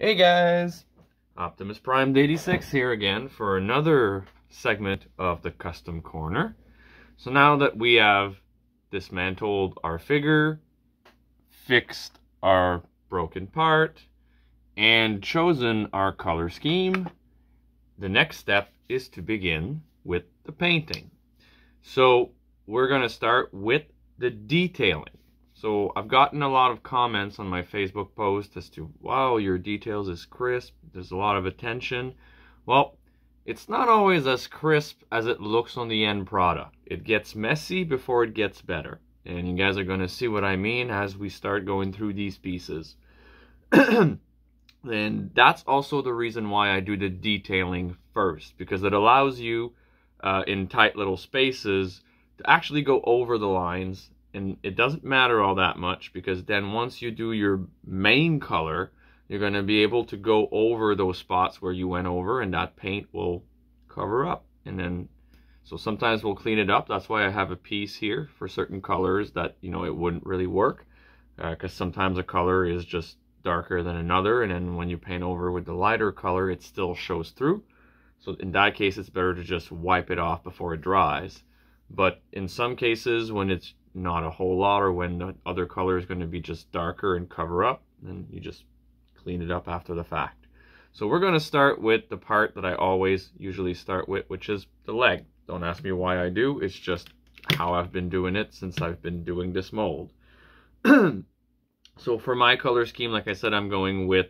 Hey guys, Optimus Prime 86 here again for another segment of the Custom Corner. So now that we have dismantled our figure, fixed our broken part, and chosen our color scheme, the next step is to begin with the painting. So we're going to start with the detailing. So I've gotten a lot of comments on my Facebook post as to, wow, your details is crisp, there's a lot of attention. Well, it's not always as crisp as it looks on the end product. It gets messy before it gets better. And you guys are going to see what I mean as we start going through these pieces. And that's also the reason why I do the detailing first, because it allows you in tight little spaces to actually go over the lines. And it doesn't matter all that much, because then once you do your main color, you're going to be able to go over those spots where you went over, and that paint will cover up. And then, so sometimes we'll clean it up. That's why I have a piece here for certain colors that, you know, it wouldn't really work. Because sometimes a color is just darker than another, and then when you paint over with the lighter color, it still shows through. So in that case, it's better to just wipe it off before it dries. But in some cases, when it's not a whole lot, or when the other color is going to be just darker and cover up, then you just clean it up after the fact. So we're going to start with the part that I always usually start with, which is the leg. Don't ask me why I do, it's just how I've been doing it since I've been doing this mold. So for my color scheme, like I said, I'm going with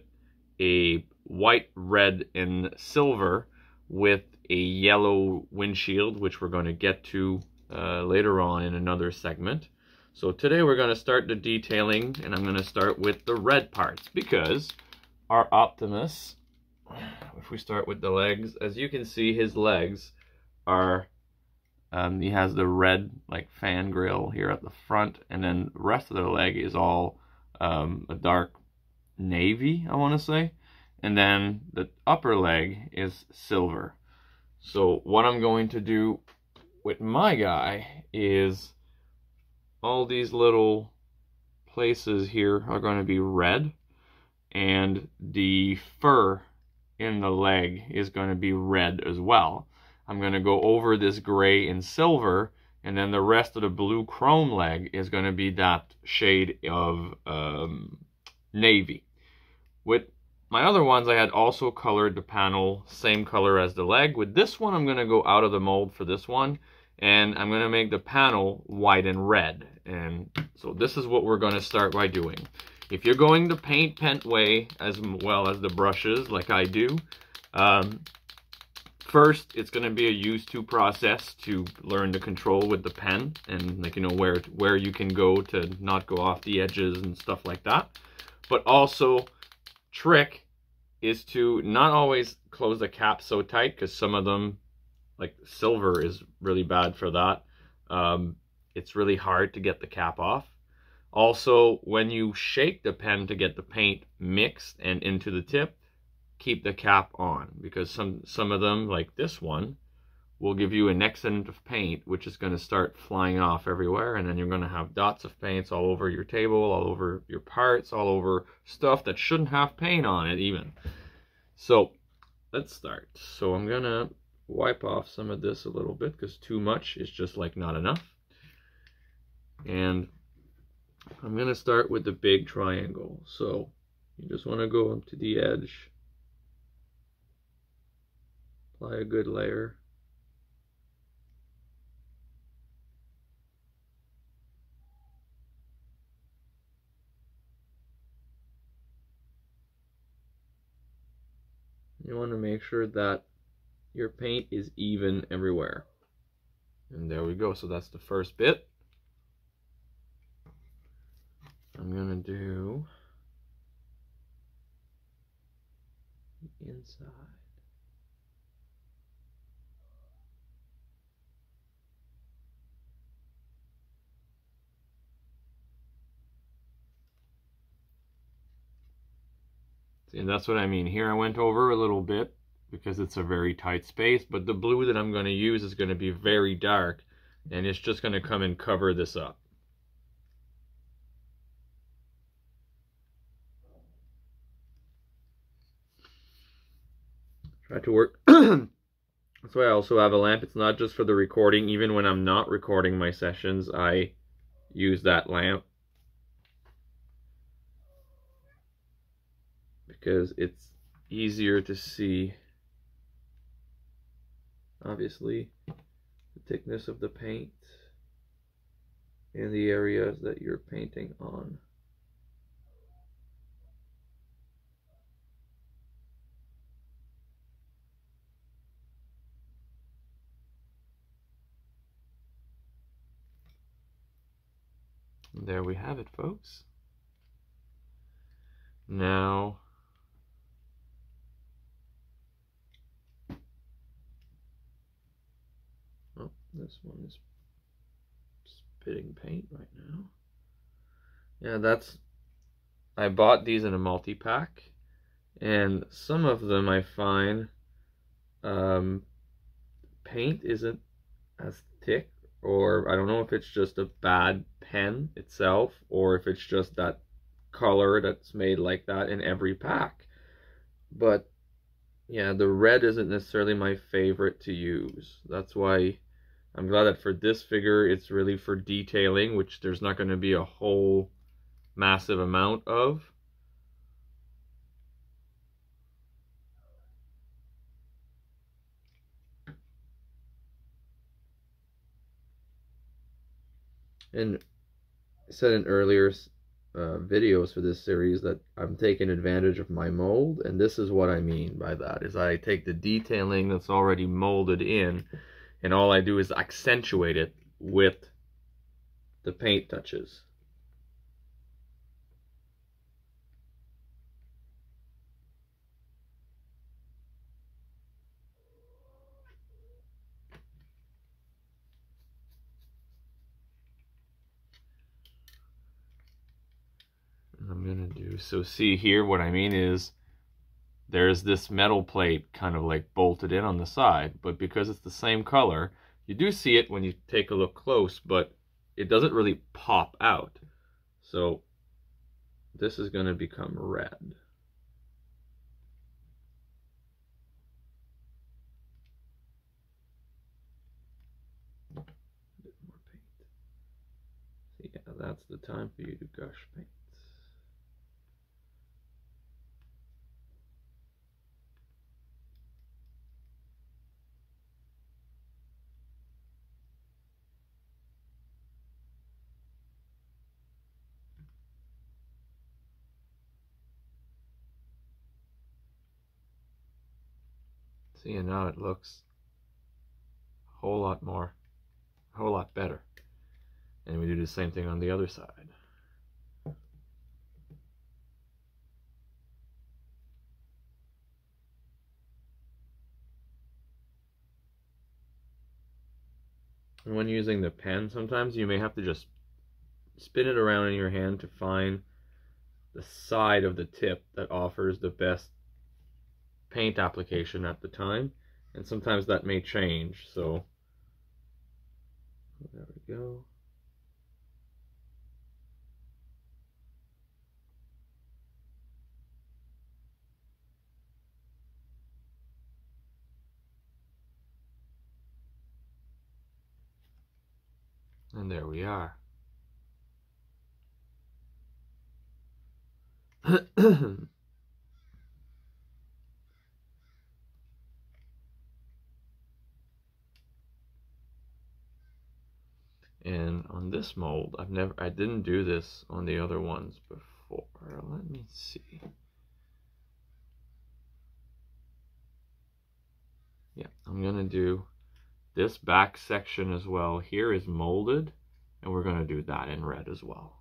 a white, red, and silver with a yellow windshield, which we're going to get to later on in another segment. So today we're going to start the detailing, and I'm going to start with the red parts, because our Optimus, if we start with the legs, as you can see, his legs are, he has the red like fan grill here at the front, and then the rest of the leg is all a dark navy, I want to say, and then the upper leg is silver. So what I'm going to do with my guy is all these little places here are going to be red, and the fur in the leg is going to be red as well. I'm going to go over this gray and silver, and then the rest of the blue chrome leg is going to be that shade of navy. With my other ones, I had also colored the panel same color as the leg. With this one, I'm going to go out of the mold for this one, and I'm going to make the panel white and red. And so this is what we're going to start by doing. If you're going the paint way as well as the brushes like I do, first it's going to be a use to process to learn the control with the pen, and like, you know, where you can go to not go off the edges and stuff like that. But also, trick is to not always close the cap so tight, because some of them, like silver, is really bad for that. It's really hard to get the cap off. Also, when you shake the pen to get the paint mixed and into the tip, keep the cap on, because some of them, like this one, will give you an excess of paint, which is going to start flying off everywhere, and then you're going to have dots of paints all over your table, all over your parts, all over stuff that shouldn't have paint on it even. So let's start. So I'm going to wipe off some of this a little bit, because too much is just like not enough. And I'm going to start with the big triangle. So you just want to go up to the edge, apply a good layer. You want to make sure that your paint is even everywhere. And there we go. So that's the first bit. I'm going to do the inside. See, and that's what I mean. Here I went over a little bit because it's a very tight space, but the blue that I'm going to use is going to be very dark, and it's just going to come and cover this up. Try to work. That's why I also have a lamp. It's not just for the recording. Even when I'm not recording my sessions, I use that lamp because it's easier to see, obviously, the thickness of the paint in the areas that you're painting on. And there we have it, folks. Now, oh, this one is spitting paint right now. Yeah, I bought these in a multi-pack, and some of them I find paint isn't as thick, or I don't know if it's just a bad pen itself, or if it's just that color that's made like that in every pack. But yeah, the red isn't necessarily my favorite to use. That's why I'm glad that for this figure it's really for detailing, which there's not going to be a whole massive amount of. And I said in earlier videos for this series that I'm taking advantage of my mold, and this is what I mean by that, is I take the detailing that's already molded in, and all I do is accentuate it with the paint touches. I'm gonna do, so see here, what I mean is there's this metal plate kind of like bolted in on the side, but because it's the same color, you do see it when you take a look close, but it doesn't really pop out. So this is going to become red. A bit more paint. So yeah, that's the time for you to gush paint. See, and now it looks a whole lot better. And we do the same thing on the other side. And when using the pen, sometimes you may have to just spin it around in your hand to find the side of the tip that offers the best paint application at the time, and sometimes that may change. So there we go. And there we are. And on this mold, I didn't do this on the other ones before. Let me see. Yeah, I'm gonna do this back section as well. Here is molded, and we're gonna do that in red as well.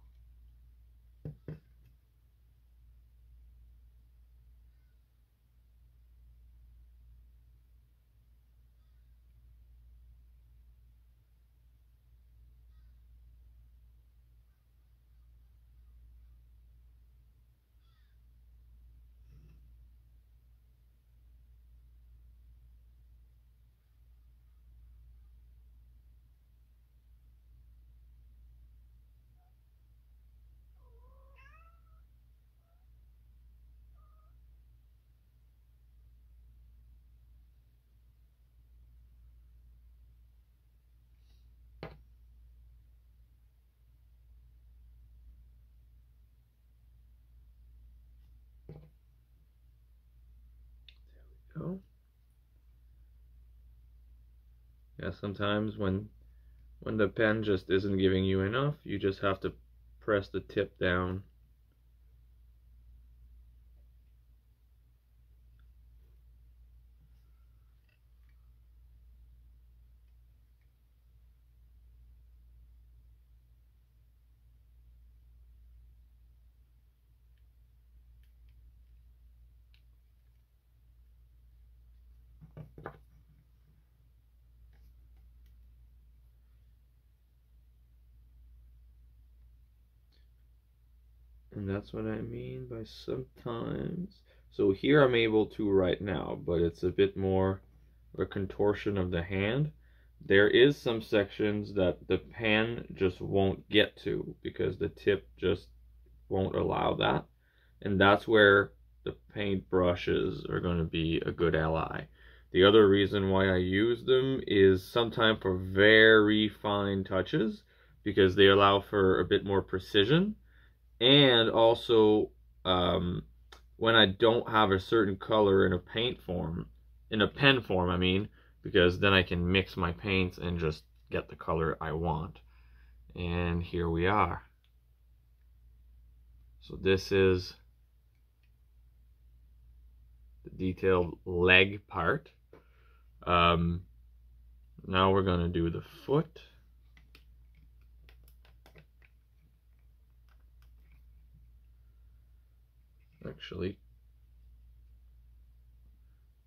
Yeah, sometimes when the pen just isn't giving you enough, you just have to press the tip down. And that's what I mean by sometimes. So here I'm able to right now, but it's a bit more a contortion of the hand. There is some sections that the pen just won't get to because the tip just won't allow that. And that's where the paint brushes are going to be a good ally. The other reason why I use them is sometimes for very fine touches because they allow for a bit more precision. And also, when I don't have a certain color in a pen form, I mean, because then I can mix my paints and just get the color I want. And here we are. So this is the detailed leg part. Now we're going to do the foot. Actually,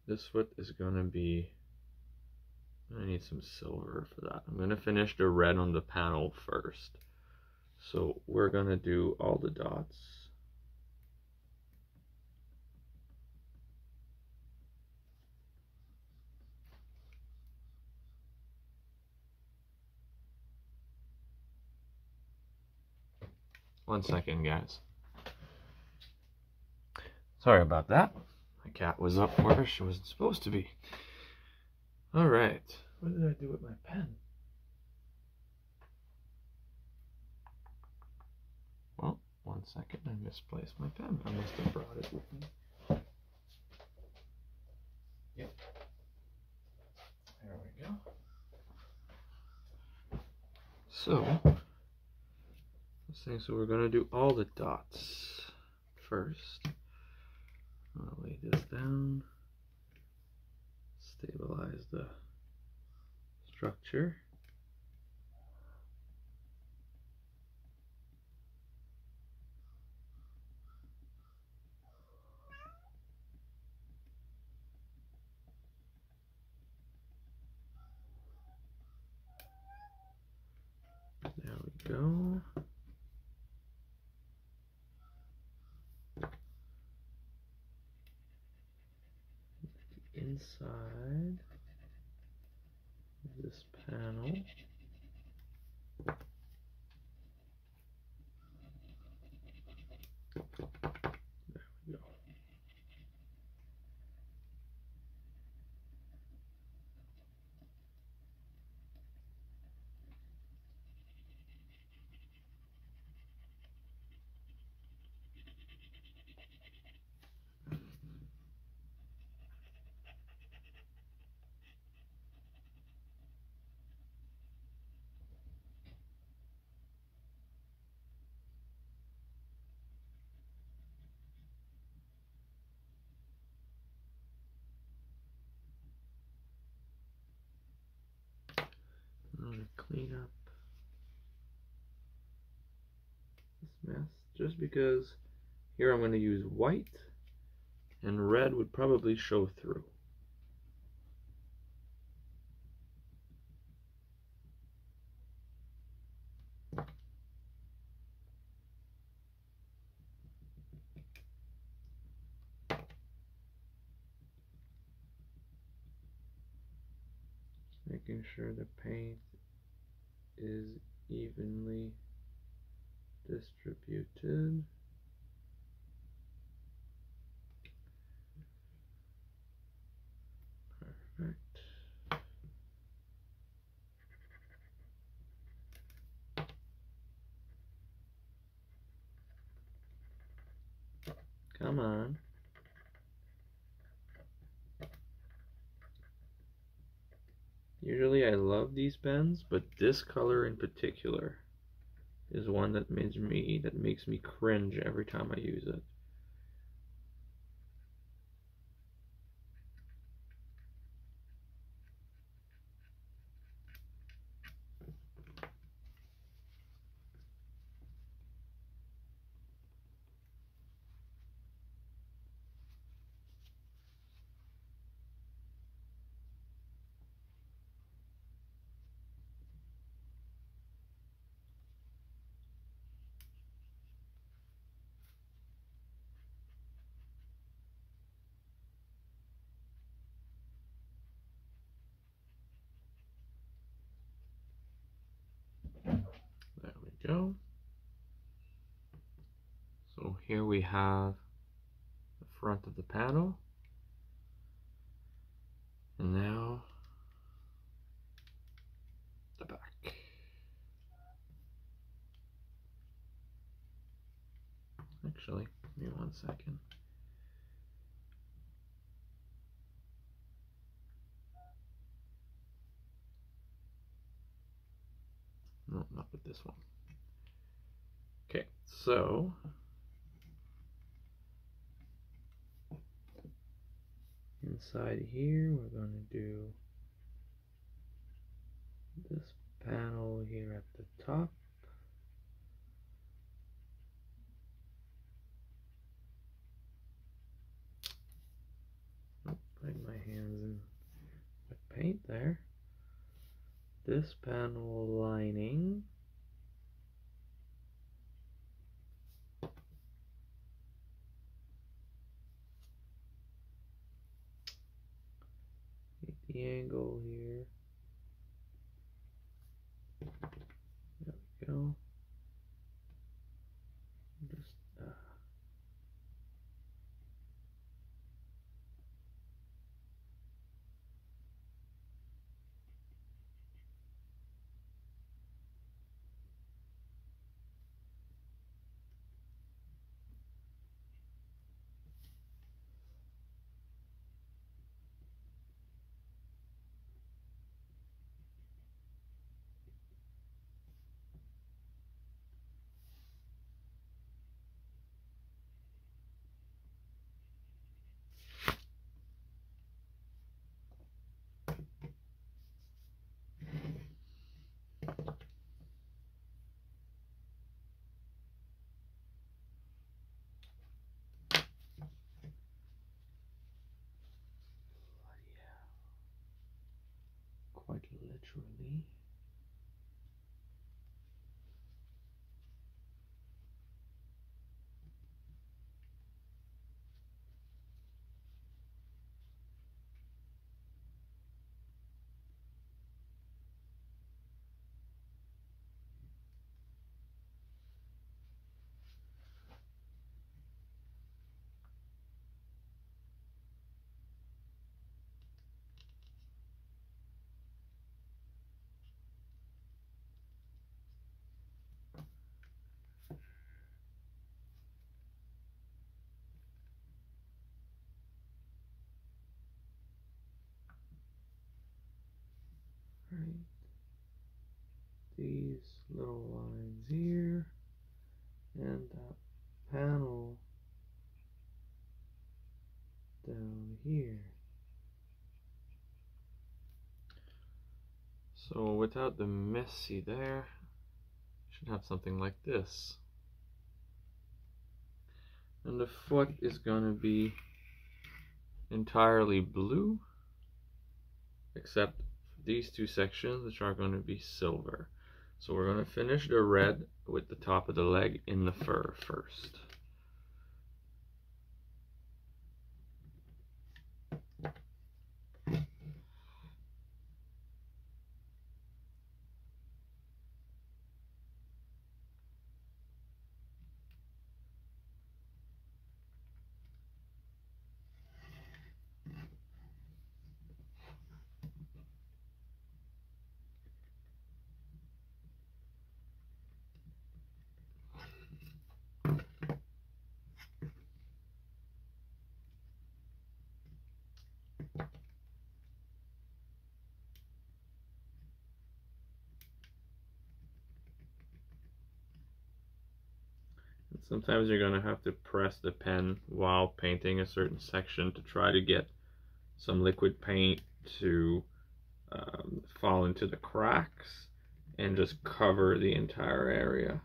this foot is going to be, I need some silver for that. I'm going to finish the red on the panel first. So we're going to do all the dots. One second, guys. Sorry about that. My cat was up where she wasn't supposed to be. All right. What did I do with my pen? Well, one second. I misplaced my pen. I must have brought it with me. Yep. There we go. So we're going to do all the dots first. I'll lay this down, stabilize the structure. There we go. Inside this panel. There we go. I'm going to clean up this mess just because here I'm going to use white and red would probably show through. Making sure the paint is evenly distributed. Perfect. Come on. Usually I love these pens, but this color in particular is one that makes me cringe every time I use it. There we go. So here we have the front of the panel. And now the back. Actually, give me 1 second. No, not with this one. Okay, so inside here we're going to do this panel here at the top. Oh, putting my hands in wet paint there. This panel lining. Get the angle here. There we go. Just quite literally. Right. These little lines here and that panel down here. So without the messy there, should have something like this. And the foot is going to be entirely blue, except these two sections, which are going to be silver. So we're going to finish the red with the top of the leg in the fur first. Sometimes you're going to have to press the pen while painting a certain section to try to get some liquid paint to fall into the cracks and just cover the entire area.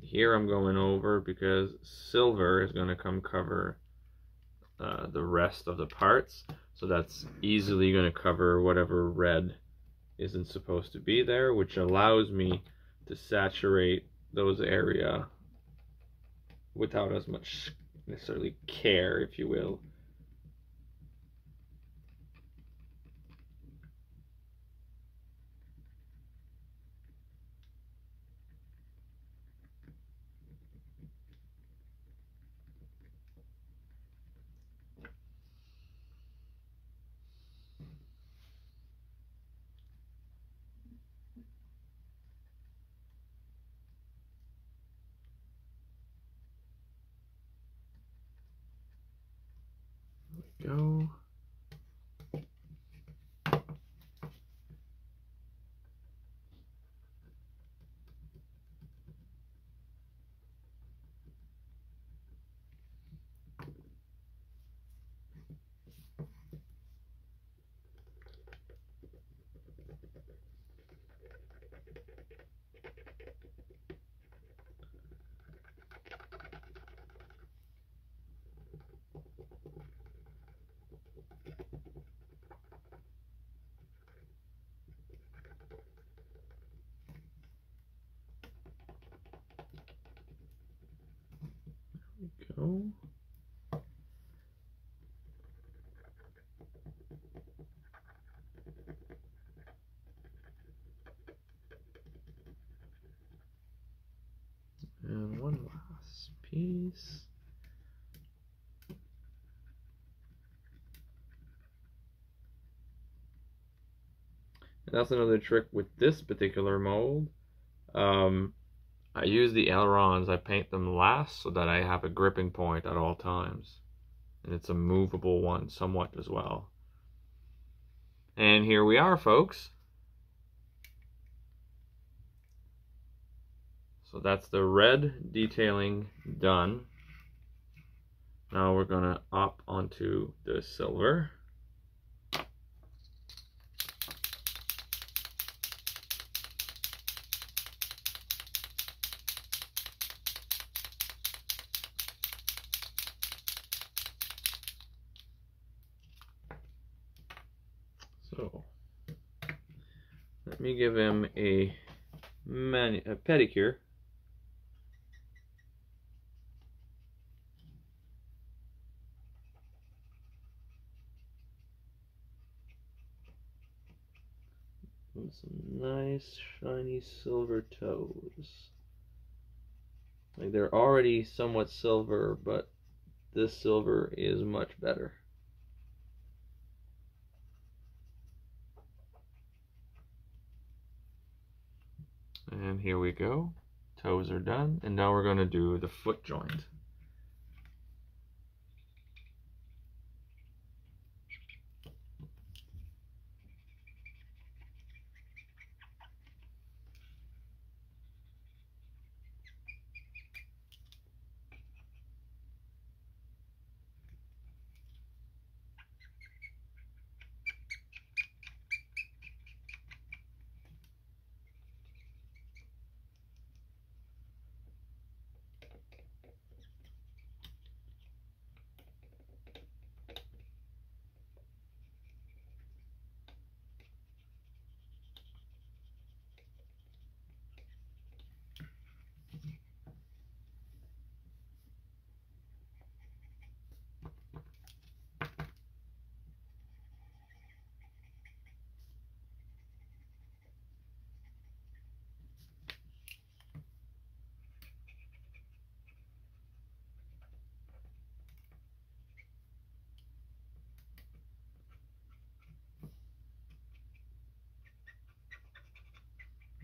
Here I'm going over because silver is going to come cover the rest of the parts, so that's easily going to cover whatever red isn't supposed to be there, which allows me to saturate those areas without as much necessarily care, if you will. Go. Go. And one last piece. And that's another trick with this particular mold. I use the ailerons, I paint them last so that I have a gripping point at all times. And it's a movable one somewhat as well. And here we are, folks. So that's the red detailing done. Now we're going to up onto the silver. So let me give him a pedicure. And some nice shiny silver toes. Like they're already somewhat silver, but this silver is much better. And here we go. Toes are done, and now we're going to do the foot joint.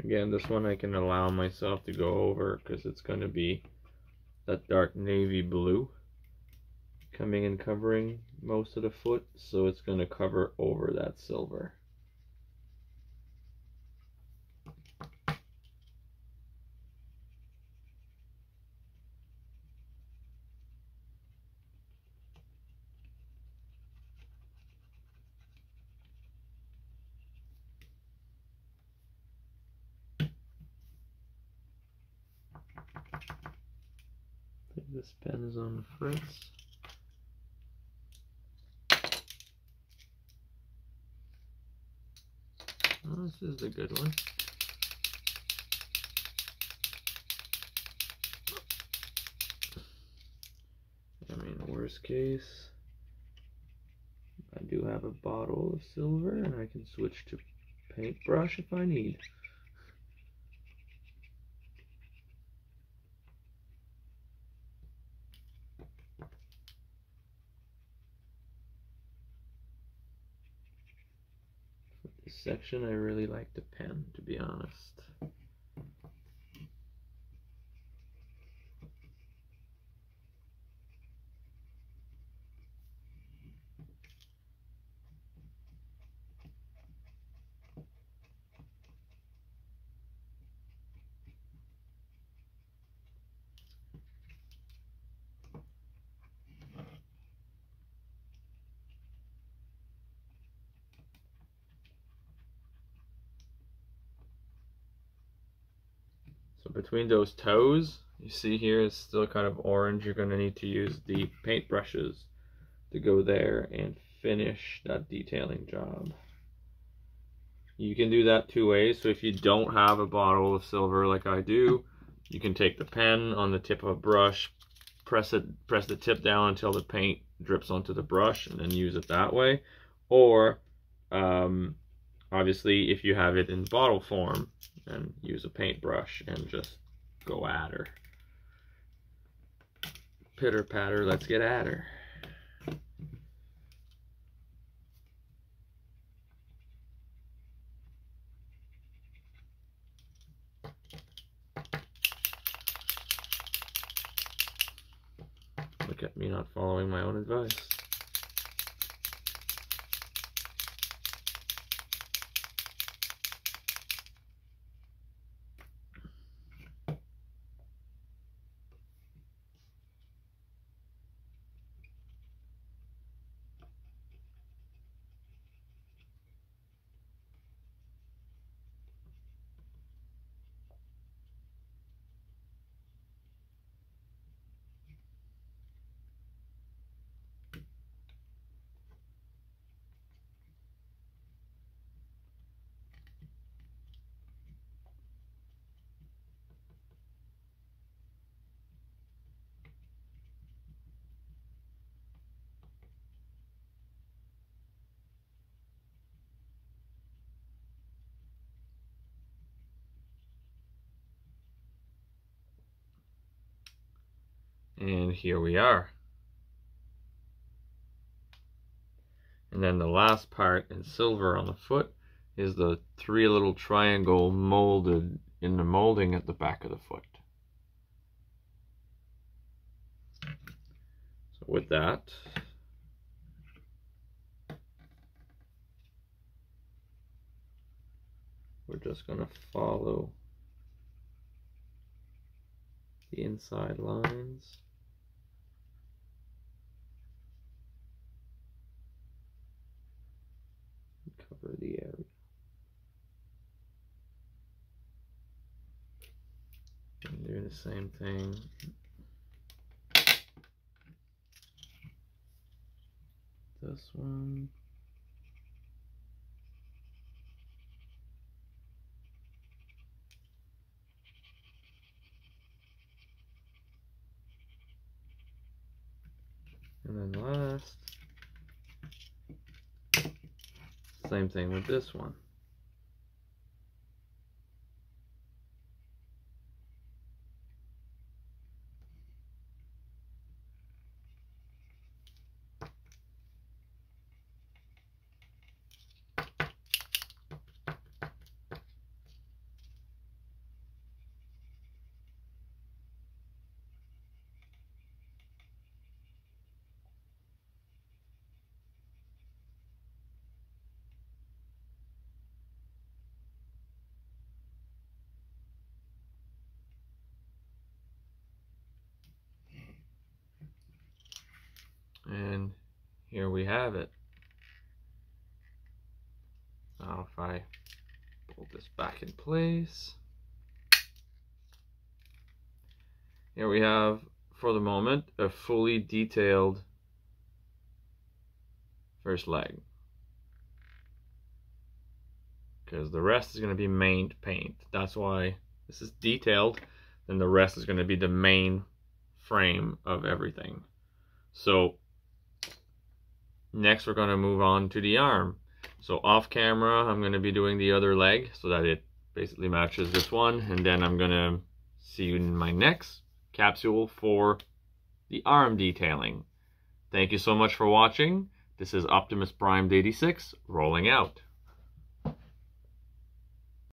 Again, this one I can allow myself to go over because it's going to be that dark navy blue coming and covering most of the foot, so it's going to cover over that silver. This pen is on the fritz. Oh, this is a good one. I mean, worst case, I do have a bottle of silver and I can switch to paintbrush if I need. This section, I really like the pen, to be honest. So between those toes, you see here it's still kind of orange. You're going to need to use the paint brushes to go there and finish that detailing job. You can do that two ways. So if you don't have a bottle of silver like I do, you can take the pen on the tip of a brush, press the tip down until the paint drips onto the brush, and then use it that way. Or obviously, if you have it in bottle form, and use a paintbrush and just go at her. Pitter patter, let's get at her. Look at me not following my own advice. And here we are. And then the last part in silver on the foot is the three little triangle molded in the molding at the back of the foot. So with that, we're just going to follow the inside lines. Cover the area. And do the same thing. This one. And then last, same thing with this one. here we have it. Now if I pull this back in place, here we have, for the moment, a fully detailed first leg. Because the rest is going to be main paint. That's why this is detailed, then the rest is going to be the main frame of everything. So next we're going to move on to the arm. So off camera I'm going to be doing the other leg so that it basically matches this one, and then I'm going to see you in my next capsule for the arm detailing. Thank you so much for watching. This is Optimus Primed 86 rolling out.